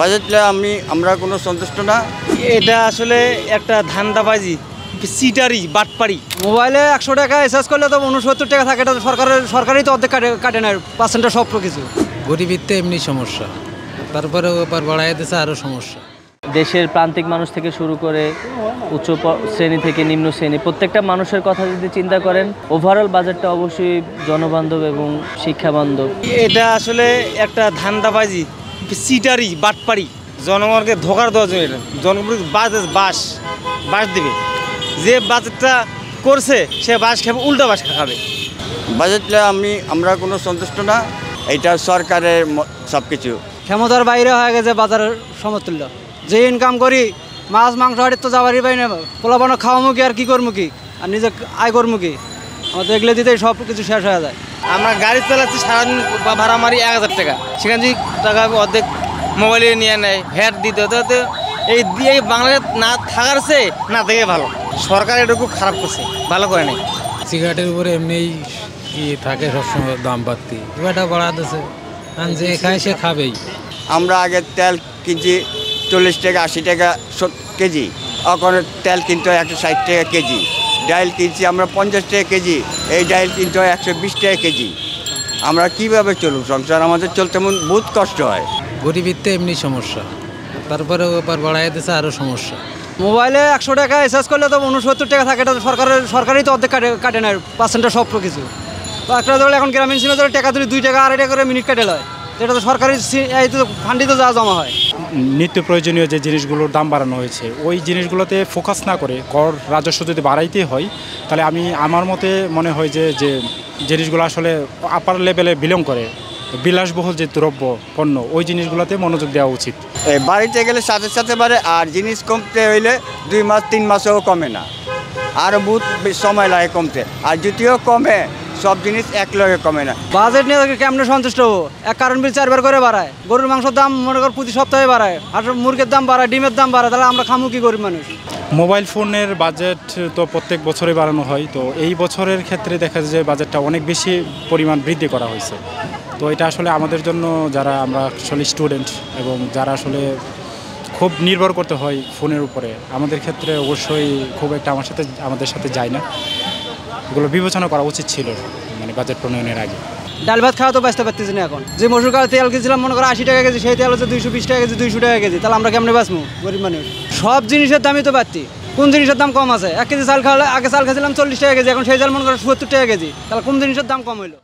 বাজেটে আমরা কোনো সন্তুষ্ট না। এটা আসলে একটা ধান্দাবাজি, সিটারি, বাটপাড়ি। মোবাইলে 100 টাকা রিচার্জ করলে তো 69 টাকা থাকে, এটা সরকারই তো অর্ধেক কাটে নেয় পার্সেন্টেজ সব কিছু। গরিবিতে এমনি সমস্যা, তারপরে ওপর বাড়াই দিচ্ছে আরও সমস্যা। দেশের প্রান্তিক মানুষ থেকে শুরু করে উচ্চ শ্রেণী থেকে নিম্ন শ্রেণী প্রত্যেকটা মানুষের কথা যদি চিন্তা করেন, ওভারঅল বাজেটটা অবশ্যই জনবান্ধব এবং শিক্ষাবান্ধব। এটা আসলে একটা ধান্দাবাজি, সিটারি, বাটপাড়ি। জনগণকে ধোকার দেওয়ার জন্য এটা জনগণ বাস দেবে। যে বাজেটটা করছে সে বাস খাবে, উল্টা বাস খাবে। বাজেটে আমরা কোনো সন্তুষ্ট না। এটা সরকারের সব কিছু ক্ষমতার বাইরে হয়ে গেছে বাজারের সমতুল্য। যে ইনকাম করি মাছ মাংস হাটের তো যাবারই পাই না, পোলাপানো খাওয়ামুখী আর কি করমুখী আর নিজে আয় করমুখী, আমাদের এগুলো দিতেই সব কিছু শেষ হয়ে যায়। আমরা গাড়ি চালাচ্ছি সারাদিন ভাড়া মারি 1000 টাকা, সেখান থেকে টাকা অর্ধেক মোবাইলে নিয়ে নেয়, ভ্যাট দিতে হতে। এই বাংলাদেশ না থাকার চেয়ে না থেকে ভালো। সরকার এটা খুব খারাপ করছে, ভালো করে নেই। সিগারেটের উপরে এমনিই থাকে সবসময় দাম বাড়তি, এটা বাড়া দিচ্ছে, যে খায় সে খাবেই। আমরা আগে তেল কিনছি 40 টাকা 80 টাকা কেজি, এখন তেল কিনতে হয় 160 টাকা কেজি। ডাইল কিনছি আমরা 50 টাকা কেজি, এই ডাইল কিনতে হয় 120 টাকা কেজি। আমরা কীভাবে চলুক সংসার? আমাদের চলতে বহুত কষ্ট হয়। গরিবিতে এমনি সমস্যা, তারপরে ওপর বাড়াই দিচ্ছে আরও সমস্যা। মোবাইলে 100 টাকা রিচার্জ করলে তো 69 টাকা থাকে, এটা সরকারই তো অর্ধেক কাটে নেয় পার্সেন্টেজ সব কিছু। তো একটা ধরলে এখন গ্রামীণ সিমে ধরে টাকা তুলি 2 টাকা 2.5 টাকা করে মিনিট কাটে লয়, যেটা তো সরকারি এই তো ফান্ডে তো যা জমা হয়। নিত্য প্রয়োজনীয় যে জিনিসগুলোর দাম বাড়ানো হয়েছে, ওই জিনিসগুলোতে ফোকাস না করে কর রাজস্ব যদি বাড়াইতে হয়, তাহলে আমার মতে মনে হয় যে জিনিসগুলো আসলে আপার লেভেলে বিলং করে, বিলাসবহুল যে দ্রব্য পণ্য, ওই জিনিসগুলোতে মনোযোগ দেওয়া উচিত। বাড়িতে গেলে সাথে সাথে বাড়ে, আর জিনিস কমতে হইলে 2 মাস 3 মাসেও কমে না, আরও বহুত সময় লাগে কমতে। আর যদিও কমে, সব জিনিস এক লগে কমে না। বাজেট নিয়ে কেমনে সন্তুষ্ট হবো? এক কারণ বিল 4 বার করে বাড়ায়, গরুর মাংসের দাম মনে কর প্রতি সপ্তাহে বাড়ায়, আর মুরগির দাম বাড়ায়, ডিমের দাম বাড়ায়, তাহলে আমরা খামু কি গরিব মানুষ? মোবাইল ফোনের বাজেট তো প্রত্যেক বছরে বাড়ানো হয়, তো এই বছরের ক্ষেত্রে দেখা যায় যে বাজেটটা অনেক বেশি পরিমাণ বৃদ্ধি করা হয়েছে। তো এটা আসলে আমাদের জন্য, যারা আমরা আসলে স্টুডেন্ট এবং যারা আসলে খুব নির্ভর করতে হয় ফোনের উপরে, আমাদের ক্ষেত্রে অবশ্যই খুব একটা আমাদের সাথে যায় না। এগুলো বিবেচনা করা উচিত ছিল মানে বাজেট প্রণয়নের আগে। ডাল ভাত খাওয়া তো বাঁচতে পারতেছি না এখন। যে মসুর কাল তেল কিনছিলাম মনে করো 80 টাকা কেজি, সেই তেল হচ্ছে 220 টাকা কেজি, 200 টাকা কেজি, তাহলে আমরা কেমনে বাঁচবো গরিব মানুষ? সব জিনিসের দামই তো বাড়তি, কোন জিনিসের দাম কম আছে? 1 কেজি চাল খাওয়ালে আগে চাল খেয়েছিলাম 40 টাকা কেজি, এখন সেই চাল মনে করো 70 টাকা কেজি, তাহলে কোন জিনিসের দাম কম হইলো?